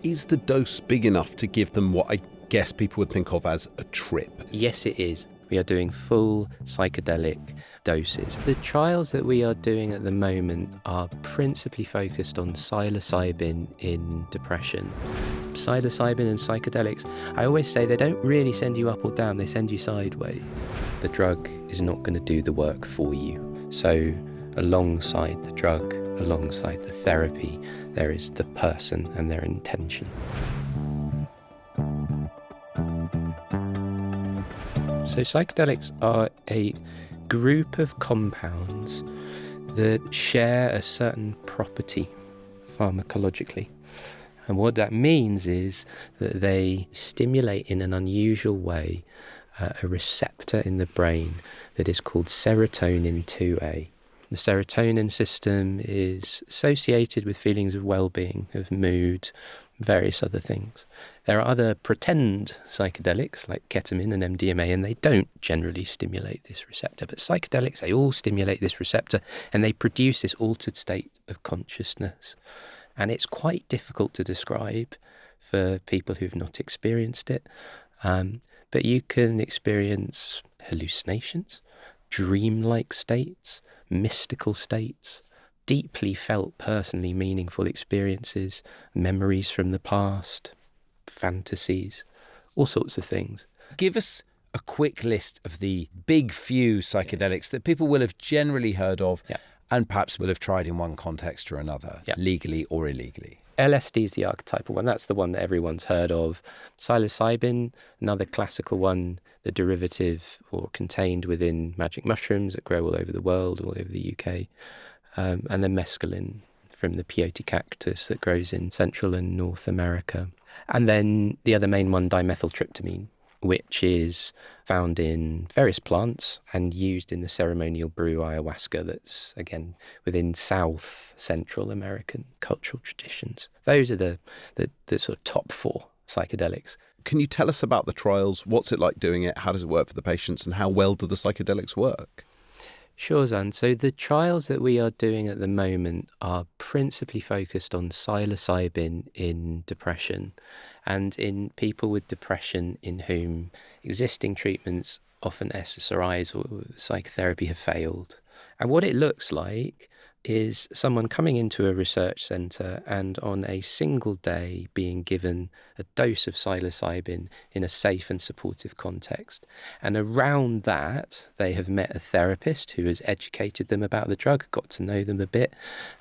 is the dose big enough to give them what I guess people would think of as a trip? Yes, it is. We are doing full psychedelic doses. The trials that we are doing at the moment are principally focused on psilocybin in depression. Psilocybin and psychedelics, I always say they don't really send you up or down, they send you sideways. The drug is not going to do the work for you. So alongside the drug, alongside the therapy, there is the person and their intention. So psychedelics are a group of compounds that share a certain property pharmacologically. And what that means is that they stimulate in an unusual way a receptor in the brain that is called serotonin 2A. The serotonin system is associated with feelings of well-being, of mood, various other things. There are other pretend psychedelics like ketamine and MDMA, and they don't generally stimulate this receptor. But psychedelics, they all stimulate this receptor, and they produce this altered state of consciousness. And it's quite difficult to describe for people who've not experienced it. But you can experience hallucinations, dreamlike states, mystical states, deeply felt, personally meaningful experiences, memories from the past, fantasies, all sorts of things. Give us a quick list of the big few psychedelics that people will have generally heard of and perhaps will have tried in one context or another, legally or illegally. LSD is the archetypal one. That's the one that everyone's heard of. Psilocybin, another classical one, the derivative or contained within magic mushrooms that grow all over the world, all over the UK. And then mescaline from the peyote cactus that grows in Central and North America. And then the other main one, dimethyltryptamine, which is found in various plants and used in the ceremonial brew ayahuasca that's, again, within South Central American cultural traditions. Those are the sort of top four psychedelics. Can you tell us about the trials? What's it like doing it? How does it work for the patients? And how well do the psychedelics work? Sure, Xand. So the trials that we are doing at the moment are principally focused on psilocybin in depression and in people with depression in whom existing treatments, often SSRIs or psychotherapy, have failed. And what it looks like is someone coming into a research centre and on a single day being given a dose of psilocybin in a safe and supportive context. And around that, they have met a therapist who has educated them about the drug, got to know them a bit,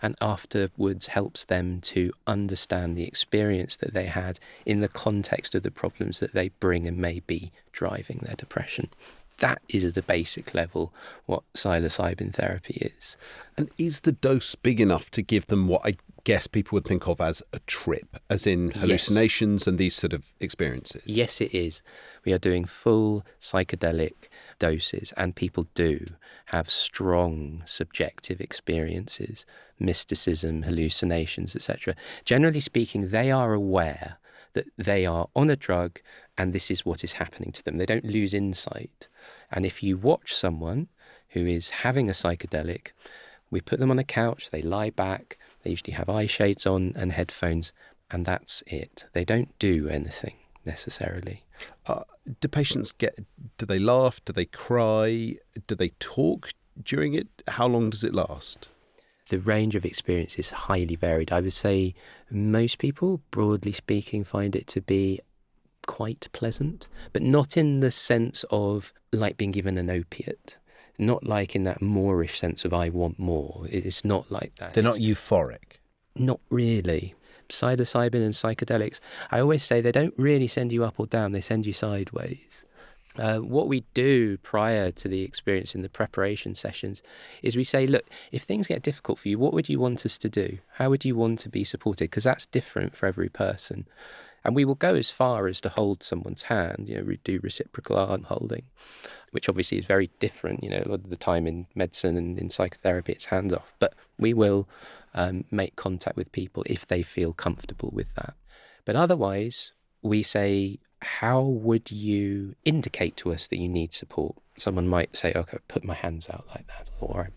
and afterwards helps them to understand the experience that they had in the context of the problems that they bring and may be driving their depression. That is at a basic level what psilocybin therapy is. And is the dose big enough to give them what I guess people would think of as a trip, as in hallucinations and these sort of experiences? Yes, it is. We are doing full psychedelic doses, and people do have strong subjective experiences, mysticism, hallucinations, etc. Generally speaking, they are aware that they are on a drug and this is what is happening to them. They don't lose insight. And if you watch someone who is having a psychedelic, we put them on a couch, they lie back, they usually have eye shades on and headphones, and that's it. They don't do anything necessarily. Do patients do they laugh? Do they cry? Do they talk during it? How long does it last? The range of experience is highly varied. I would say most people, broadly speaking, find it to be quite pleasant, but not in the sense of like being given an opiate. Not like in that Moorish sense of I want more. It's not like that. They're not euphoric? Not really. Psilocybin and psychedelics, I always say they don't really send you up or down, they send you sideways. What we do prior to the experience in the preparation sessions is we say, look, if things get difficult for you, what would you want us to do? How would you want to be supported? Because that's different for every person. And we will go as far as to hold someone's hand, we do reciprocal arm holding, which obviously is very different. A lot of the time in medicine and in psychotherapy, it's hands off. But we will make contact with people if they feel comfortable with that. But otherwise, we say, how would you indicate to us that you need support? Someone might say, okay, put my hands out like that, or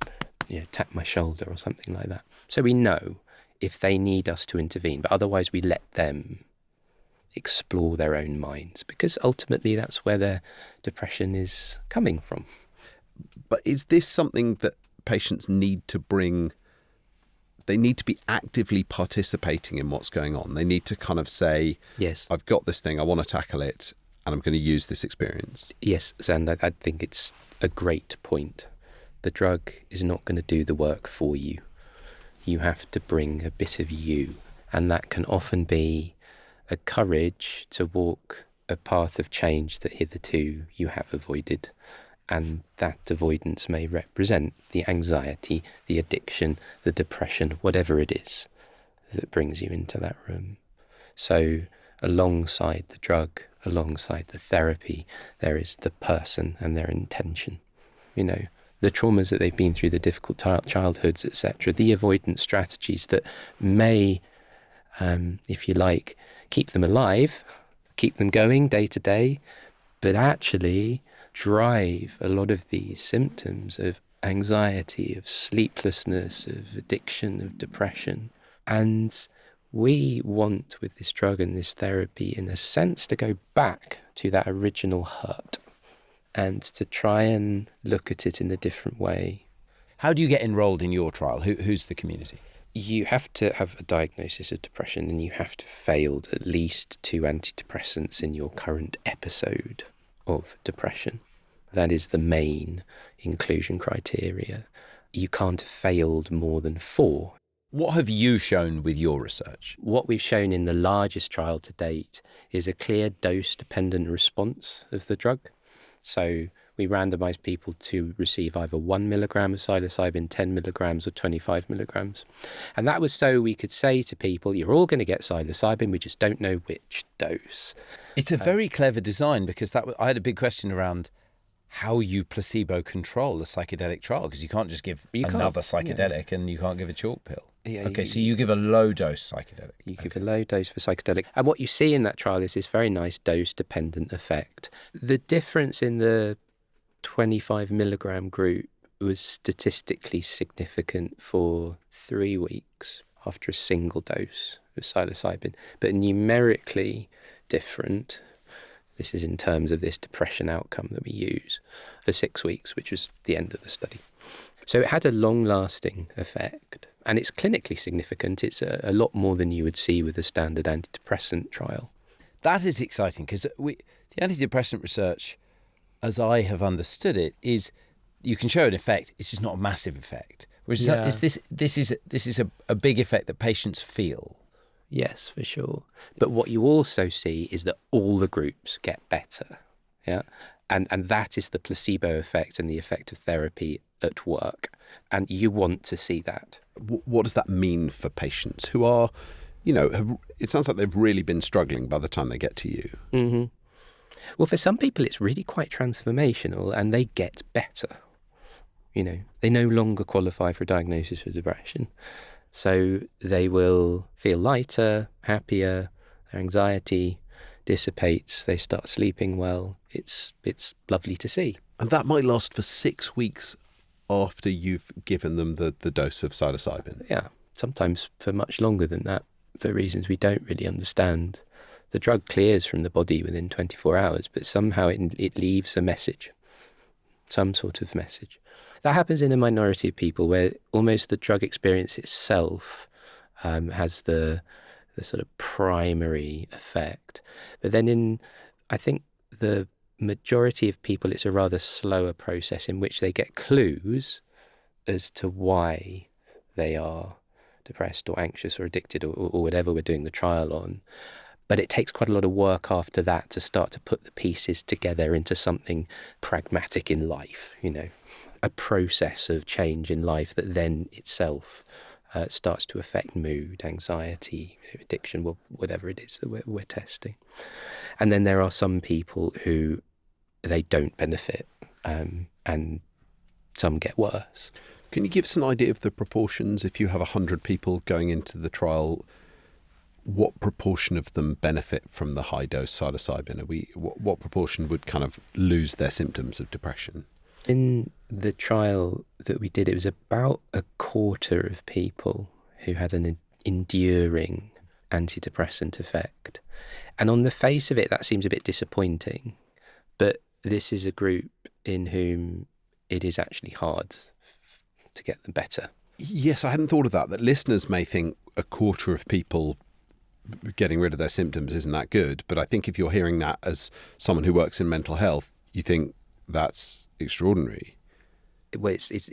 tap my shoulder or something like that. So we know if they need us to intervene, but otherwise we let them explore their own minds, because ultimately that's where their depression is coming from. But is this something that patients need to bring? They need to be actively participating in what's going on. They need to kind of say, yes, I've got this thing, I want to tackle it, and I'm going to use this experience. Yes, Xand, I think it's a great point. The drug is not going to do the work for you. You have to bring a bit of you. And that can often be a courage to walk a path of change that hitherto you have avoided. And that avoidance may represent the anxiety, the addiction, the depression, whatever it is that brings you into that room. So alongside the drug, alongside the therapy, there is the person and their intention. You know, the traumas that they've been through, the difficult childhoods, etc., the avoidance strategies that may, if you like, keep them alive, keep them going day to day, but actually drive a lot of these symptoms of anxiety, of sleeplessness, of addiction, of depression. And we want, with this drug and this therapy, in a sense, to go back to that original hurt and to try and look at it in a different way. How do you get enrolled in your trial? Who's the community? You have to have a diagnosis of depression, and you have to have failed at least 2 antidepressants in your current episode of depression. That is the main inclusion criteria. You can't have failed more than 4. What have you shown with your research? What we've shown in the largest trial to date is a clear dose-dependent response of the drug. So we randomised people to receive either 1 milligram of psilocybin, 10 milligrams, or 25 milligrams. And that was so we could say to people, you're all going to get psilocybin, we just don't know which dose. It's a very clever design, because I had a big question around how you placebo control a psychedelic trial, because you can't just give another psychedelic, and you can't give a chalk pill. Yeah, so you give a low dose psychedelic. You give a low dose for psychedelic. And what you see in that trial is this very nice dose-dependent effect. The difference in the 25 milligram group was statistically significant for 3 weeks after a single dose of psilocybin, but numerically different. This is in terms of this depression outcome that we use for 6 weeks, which was the end of the study. So it had a long-lasting effect, and it's clinically significant. It's a lot more than you would see with a standard antidepressant trial. That is exciting, because the antidepressant research, as I have understood it, is you can show an effect. It's just not a massive effect. Whereas this is a big effect that patients feel. Yes, for sure. But what you also see is that all the groups get better. Yeah. And that is the placebo effect and the effect of therapy at work. And you want to see that. What does that mean for patients who are, it sounds like they've really been struggling by the time they get to you? Mm-hmm. Well, for some people, it's really quite transformational, and they get better. They no longer qualify for a diagnosis for depression. So they will feel lighter, happier, their anxiety dissipates, they start sleeping well. It's lovely to see. And that might last for 6 weeks after you've given them the dose of psilocybin. Yeah, sometimes for much longer than that, for reasons we don't really understand. The drug clears from the body within 24 hours, but somehow it leaves a message, some sort of message. That happens in a minority of people, where almost the drug experience itself has the sort of primary effect. But then I think the majority of people, it's a rather slower process in which they get clues as to why they are depressed or anxious or addicted or whatever we're doing the trial on. But it takes quite a lot of work after that to start to put the pieces together into something pragmatic in life, a process of change in life that then itself starts to affect mood, anxiety, addiction, whatever it is that we're testing. And then there are some people who they don't benefit, and some get worse. Can you give us an idea of the proportions? If you have 100 people going into the trial, what proportion of them benefit from the high dose psilocybin? What proportion would kind of lose their symptoms of depression? In the trial that we did, it was about a quarter of people who had an enduring antidepressant effect. And on the face of it, that seems a bit disappointing. But this is a group in whom it is actually hard to get them better. Yes, I hadn't thought of that listeners may think a quarter of people getting rid of their symptoms isn't that good. But I think if you're hearing that as someone who works in mental health, you think that's extraordinary. Well, it's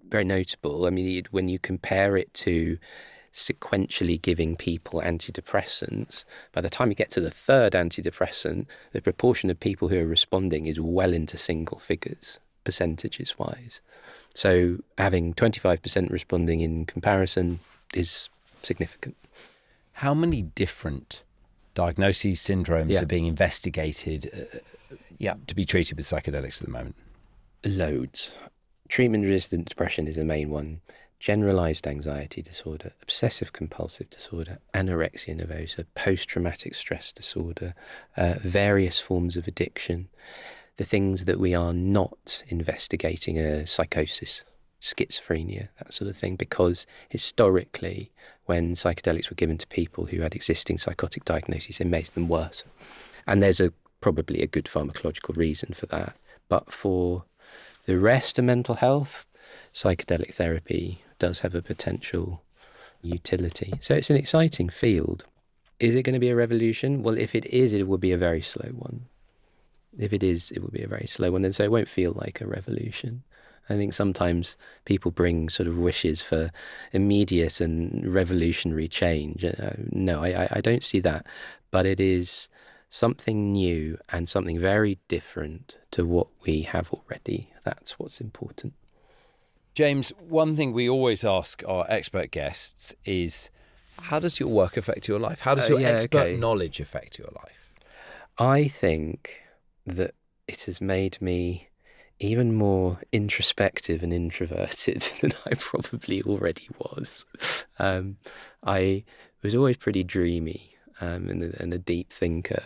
very notable. I mean, when you compare it to sequentially giving people antidepressants, by the time you get to the third antidepressant, the proportion of people who are responding is well into single figures, percentages wise. So having 25% responding in comparison is significant. How many different diagnoses, syndromes are being investigated to be treated with psychedelics at the moment? Loads. Treatment-resistant depression is the main one. Generalized anxiety disorder, obsessive-compulsive disorder, anorexia nervosa, post-traumatic stress disorder, various forms of addiction. The things that we are not investigating are psychosis, schizophrenia, that sort of thing, because historically, when psychedelics were given to people who had existing psychotic diagnoses, it made them worse. And there's probably a good pharmacological reason for that. But for the rest of mental health, psychedelic therapy does have a potential utility. So it's an exciting field. Is it going to be a revolution? Well, if it is, it will be a very slow one. If it is, it will be a very slow one. And so it won't feel like a revolution. I think sometimes people bring sort of wishes for immediate and revolutionary change. No, I don't see that. But it is something new and something very different to what we have already. That's what's important. James, one thing we always ask our expert guests is, how does your work affect your life? How does your expert knowledge affect your life? I think that it has made me even more introspective and introverted than I probably already was. I was always pretty dreamy and a deep thinker.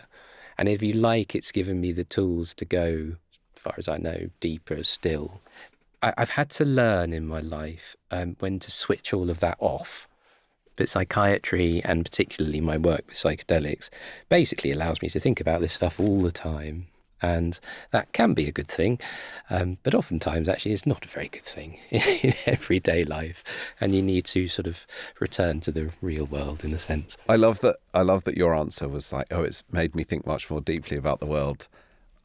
And if you like, it's given me the tools to go, as far as I know, deeper still. I've had to learn in my life when to switch all of that off. But psychiatry, and particularly my work with psychedelics, basically allows me to think about this stuff all the time. And that can be a good thing, but oftentimes actually it's not a very good thing in everyday life, and you need to sort of return to the real world in a sense. I love that your answer was like, oh, it's made me think much more deeply about the world,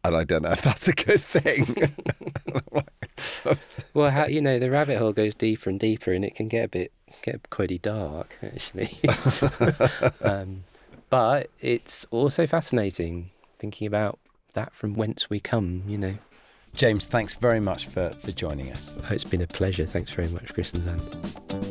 and I don't know if that's a good thing. Well, the rabbit hole goes deeper and deeper, and it can get quite dark actually. But it's also fascinating thinking about that from whence we come, James, thanks very much for joining us. Oh, it's been a pleasure. Thanks very much, Chris and Xand.